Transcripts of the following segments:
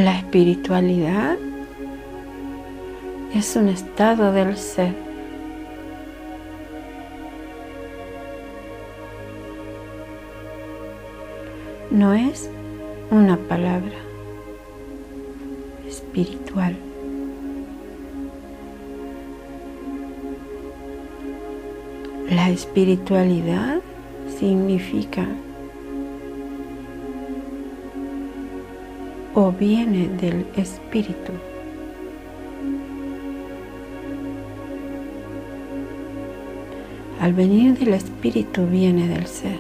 La espiritualidad es un estado del ser. No es una palabra espiritual. La espiritualidad significa o viene del espíritu. Al venir del espíritu viene del ser.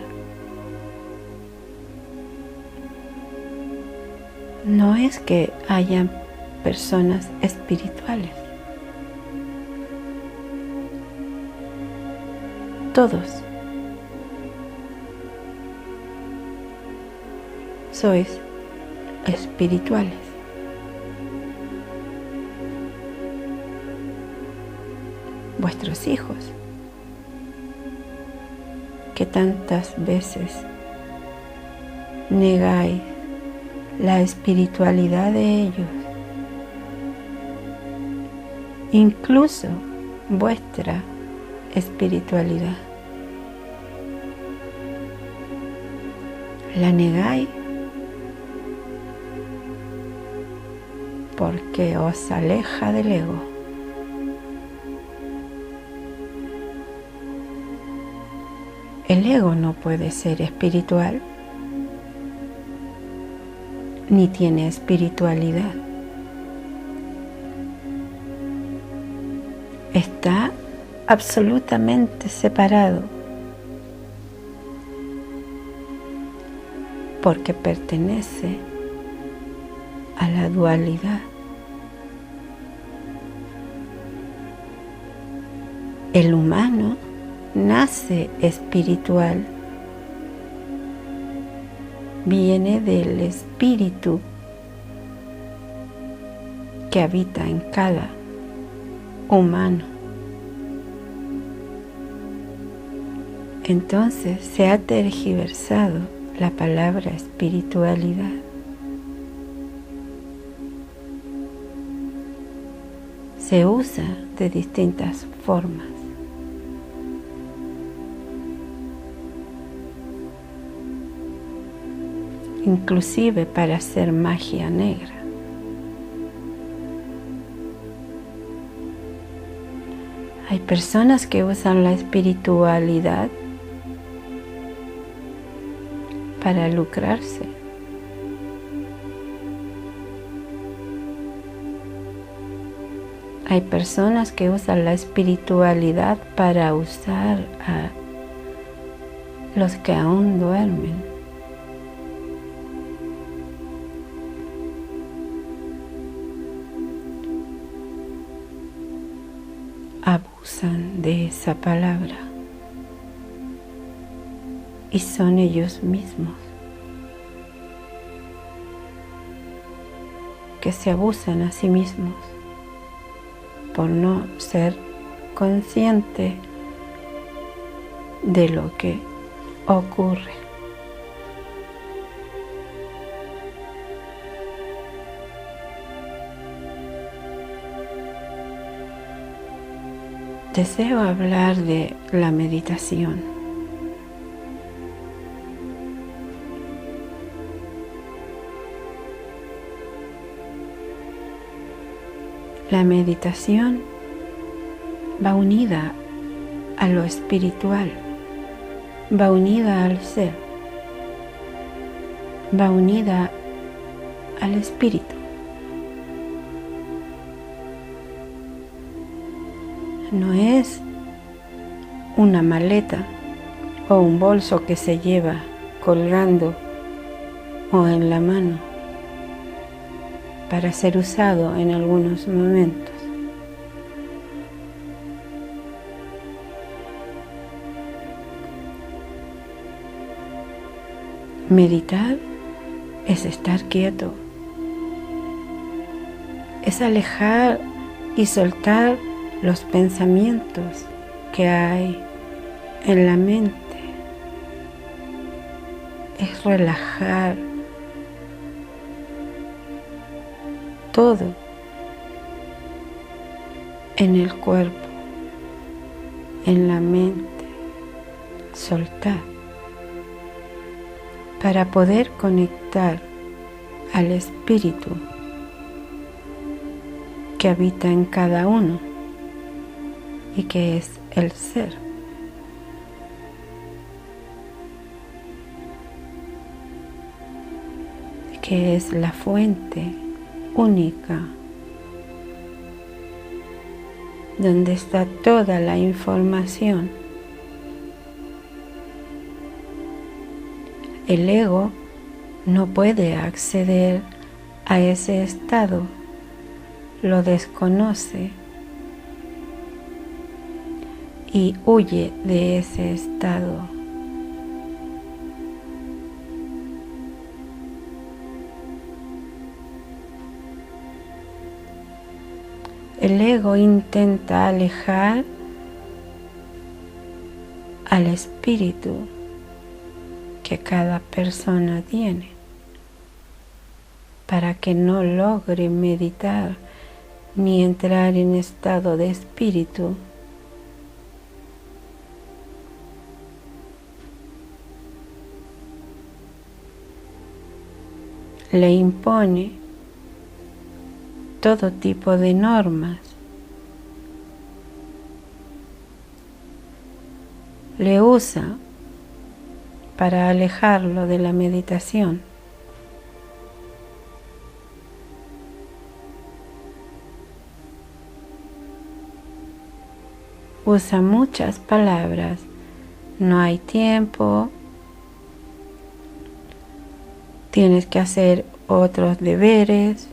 No es que haya personas espirituales. Todos sois espirituales. Vuestros hijos, que tantas veces negáis la espiritualidad de ellos, incluso vuestra espiritualidad, la negáis porque os aleja del ego. El ego no puede ser espiritual, ni tiene espiritualidad. Está absolutamente separado, porque pertenece a la dualidad. El humano nace espiritual, viene del espíritu que habita en cada humano. Entonces se ha tergiversado la palabra espiritualidad. Se usa de distintas formas. Inclusive para hacer magia negra. Hay personas que usan la espiritualidad para lucrarse. Hay personas que usan la espiritualidad para usar a los que aún duermen. Abusan de esa palabra y son ellos mismos que se abusan a sí mismos por no ser consciente de lo que ocurre. Deseo hablar de la meditación. La meditación va unida a lo espiritual, va unida al ser, va unida al espíritu. No es una maleta o un bolso que se lleva colgando o en la mano para ser usado en algunos momentos. Meditar es estar quieto, es alejar y soltar los pensamientos que hay en la mente, es relajar todo en el cuerpo, en la mente. Soltar para poder conectar al espíritu que habita en cada uno y que es el ser. Que es la fuente única donde está toda la información. El ego no puede acceder a ese estado, lo desconoce y huye de ese estado. El ego intenta alejar al espíritu que cada persona tiene para que no logre meditar ni entrar en estado de espíritu. Le impone todo tipo de normas. Le usa para alejarlo de la meditación. Usa muchas palabras. No hay tiempo. Tienes que hacer otros deberes.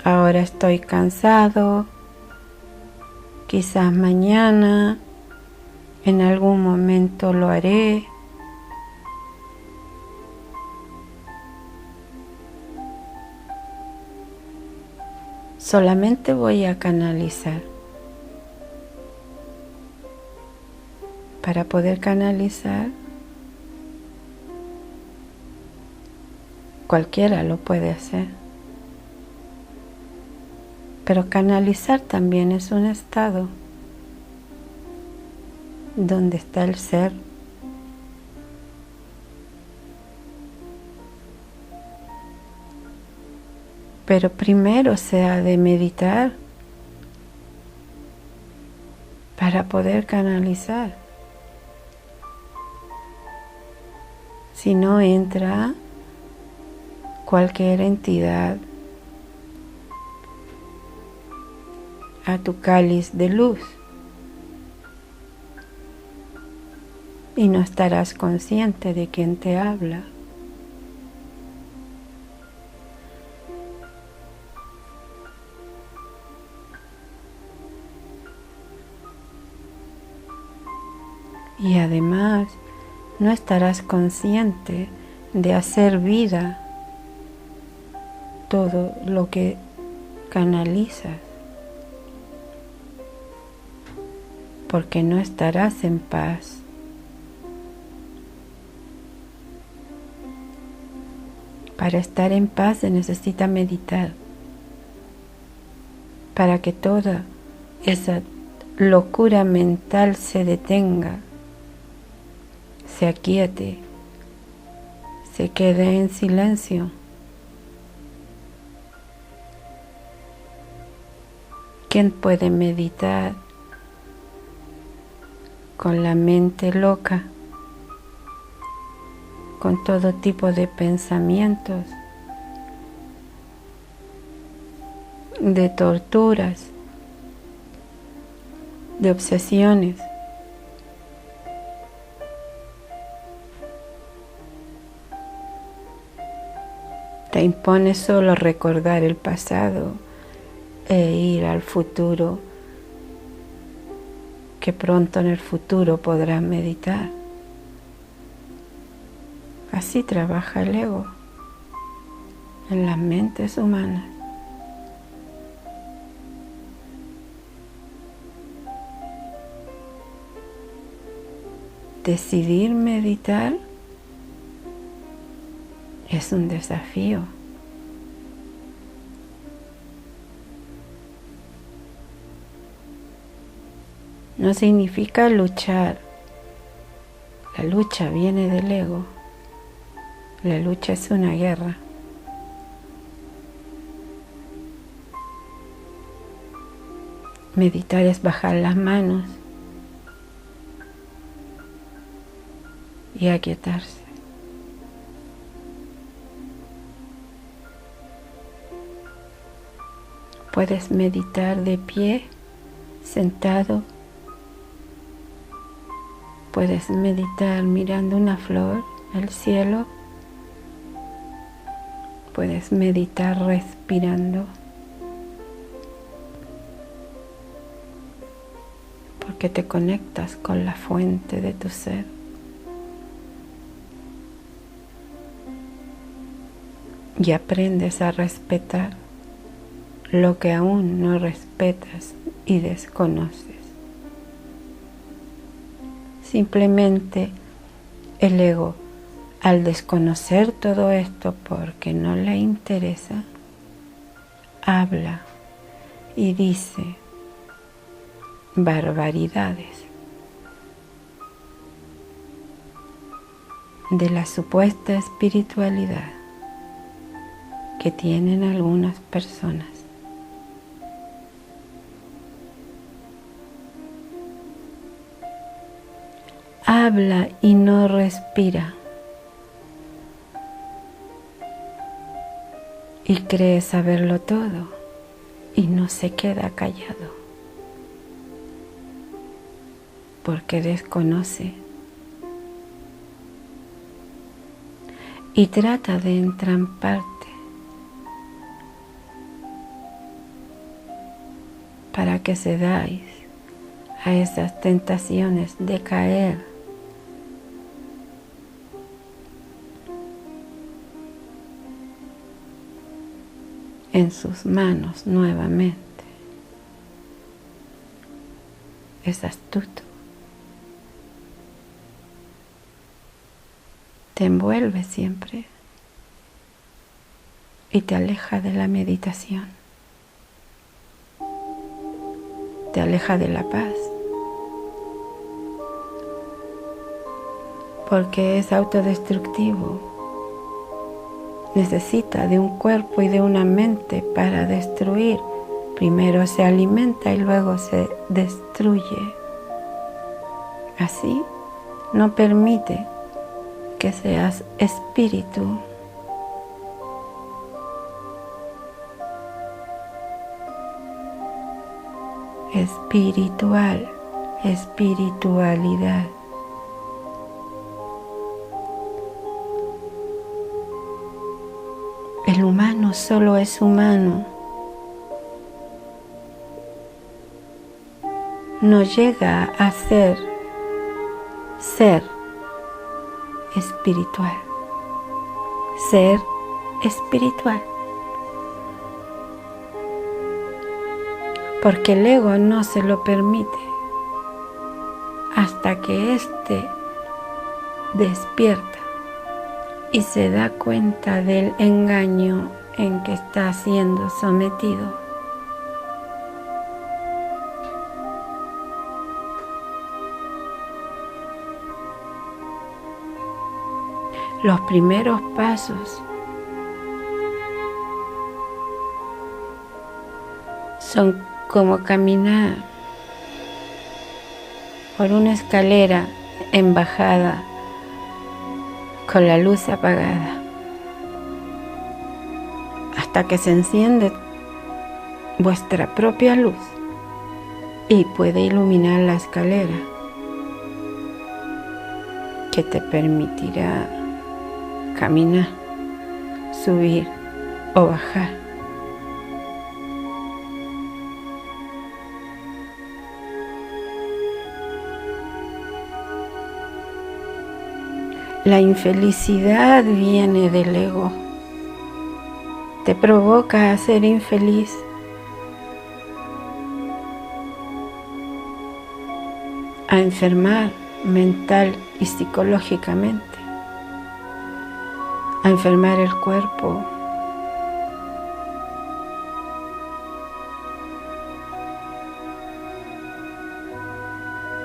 Ahora estoy cansado. Quizás mañana, en algún momento lo haré. Solamente voy a canalizar. Para poder canalizar, cualquiera lo puede hacer. Pero canalizar también es un estado donde está el ser. Pero primero se ha de meditar para poder canalizar. Si no entra cualquier entidad a tu cáliz de luz y no estarás consciente de quién te habla. Y además no estarás consciente de hacer vida todo lo que canalizas, porque no estarás en paz. Para estar en paz se necesita meditar, para que toda esa locura mental se detenga, se aquiete, se quede en silencio. ¿Quién puede meditar con la mente loca, con todo tipo de pensamientos, de torturas, de obsesiones? Te impone solo recordar el pasado e ir al futuro, que pronto en el futuro podrás meditar. Así trabaja el ego en las mentes humanas. Decidir meditar es un desafío, no significa luchar. La lucha viene del ego. La lucha es una guerra. Meditar es bajar las manos y aquietarse. Puedes meditar de pie, sentado. Puedes meditar mirando una flor, el cielo. Puedes meditar respirando. Porque te conectas con la fuente de tu ser. Y aprendes a respetar lo que aún no respetas y desconoces. Simplemente el ego, al desconocer todo esto porque no le interesa, habla y dice barbaridades de la supuesta espiritualidad que tienen algunas personas. Habla y no respira. Y cree saberlo todo y no se queda callado. Porque desconoce. Y trata de entramparte para que cedáis a esas tentaciones de caer en sus manos nuevamente. Es astuto. Te envuelve siempre y te aleja de la meditación. Te aleja de la paz. Porque es autodestructivo. Necesita de un cuerpo y de una mente para destruir. Primero se alimenta y luego se destruye. Así no permite que seas espíritu. Espiritual, espiritualidad. El humano solo es humano. No llega a ser espiritual. Ser espiritual. Porque el ego no se lo permite hasta que éste despierta y se da cuenta del engaño en que está siendo sometido. Los primeros pasos son como caminar por una escalera en bajada con la luz apagada hasta que se enciende vuestra propia luz y puede iluminar la escalera que te permitirá caminar, subir o bajar. La infelicidad viene del ego. Te provoca a ser infeliz. A enfermar mental y psicológicamente. A enfermar el cuerpo.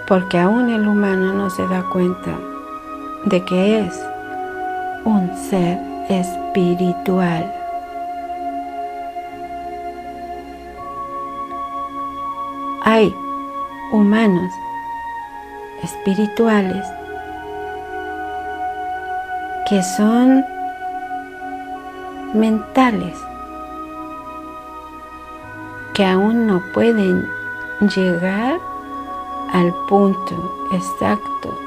porque aún el humano no se da cuenta de que es un ser espiritual. Hay humanos espirituales que son mentales, que aún no pueden llegar al punto exacto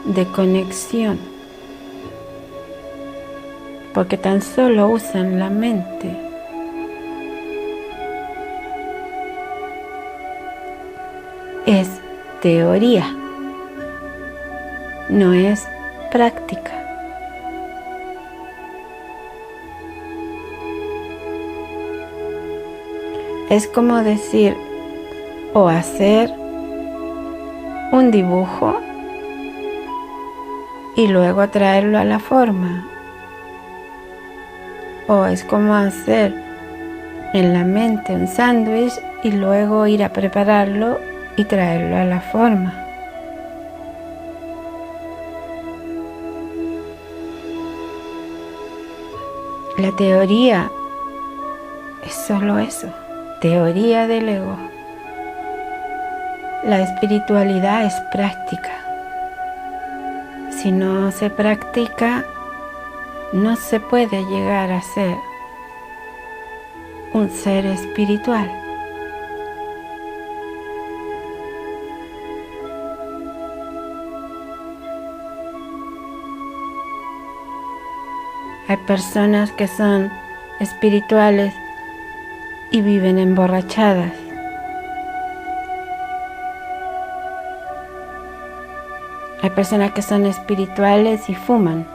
de conexión, porque tan solo usan la mente. Es teoría, no es práctica. Es como decir o hacer un dibujo y luego traerlo a la forma. O es como hacer en la mente un sándwich y luego ir a prepararlo y traerlo a la forma. La teoría es solo eso, teoría del ego. La espiritualidad es práctica. Si no se practica, no se puede llegar a ser un ser espiritual. Hay personas que son espirituales y viven emborrachadas. Hay personas que son espirituales y fuman.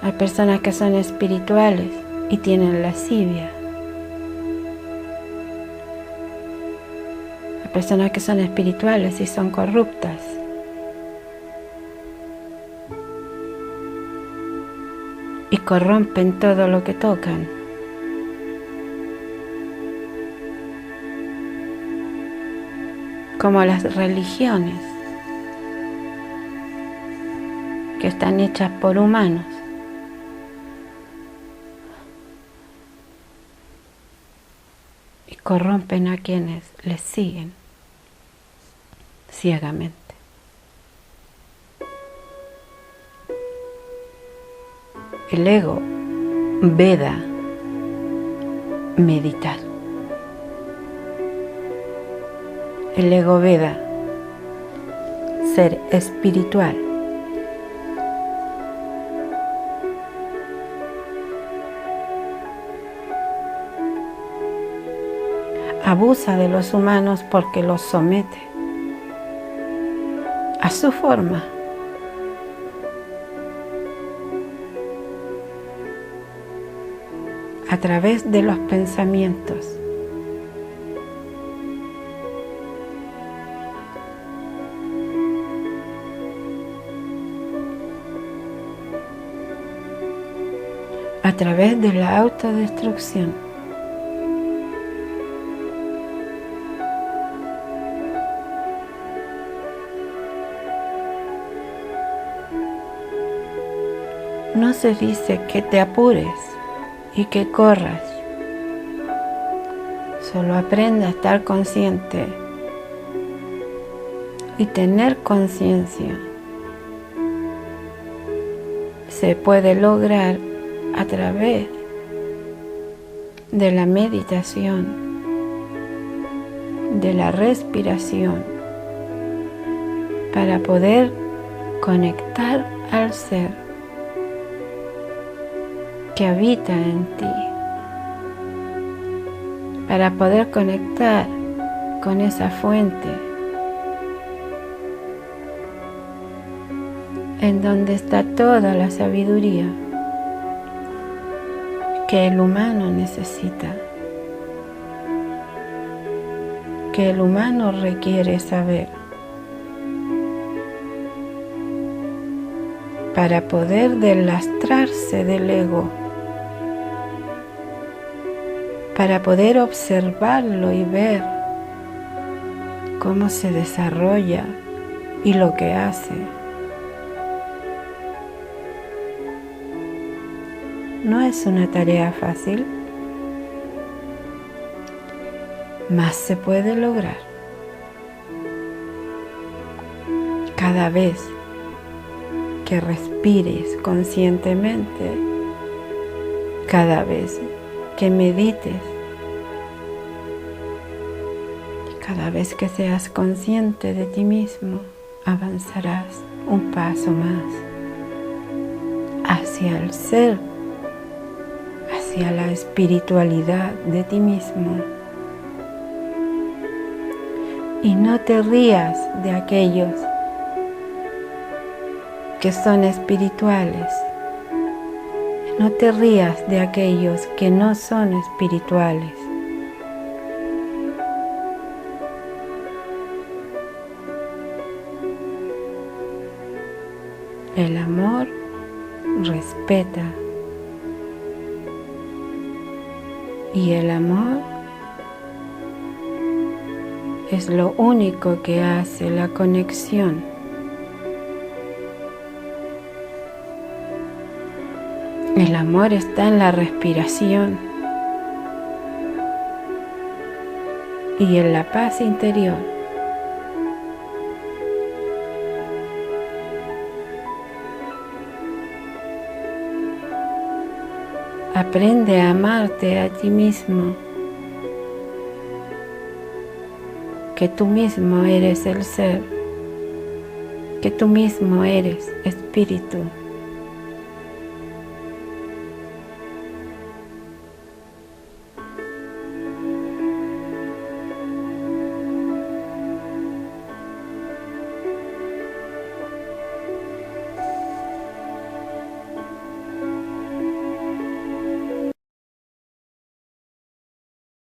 Hay personas que son espirituales y tienen lascivia. Hay personas que son espirituales y son corruptas. Y corrompen todo lo que tocan. Como las religiones, que están hechas por humanos. Y corrompen a quienes les siguen ciegamente. El ego veda meditar. El ego veda ser espiritual. Abusa de los humanos porque los somete a su forma. A través de los pensamientos. A través de la autodestrucción. No se dice que te apures y que corras. Solo aprende a estar consciente y tener conciencia. Se puede lograr a través de la meditación, de la respiración, para poder conectar al ser que habita en ti, para poder conectar con esa fuente en donde está toda la sabiduría que el humano necesita, que el humano requiere saber para poder deslastrarse del ego, para poder observarlo y ver cómo se desarrolla y lo que hace. No es una tarea fácil, mas se puede lograr. Cada vez que respires conscientemente, cada vez que medites, y cada vez que seas consciente de ti mismo, avanzarás un paso más hacia el ser, hacia la espiritualidad de ti mismo. Y no te rías de aquellos que son espirituales. No te rías de aquellos que no son espirituales. El amor respeta. Y el amor es lo único que hace la conexión. El amor está en la respiración y en la paz interior. Aprende a amarte a ti mismo, que tú mismo eres el ser, que tú mismo eres espíritu.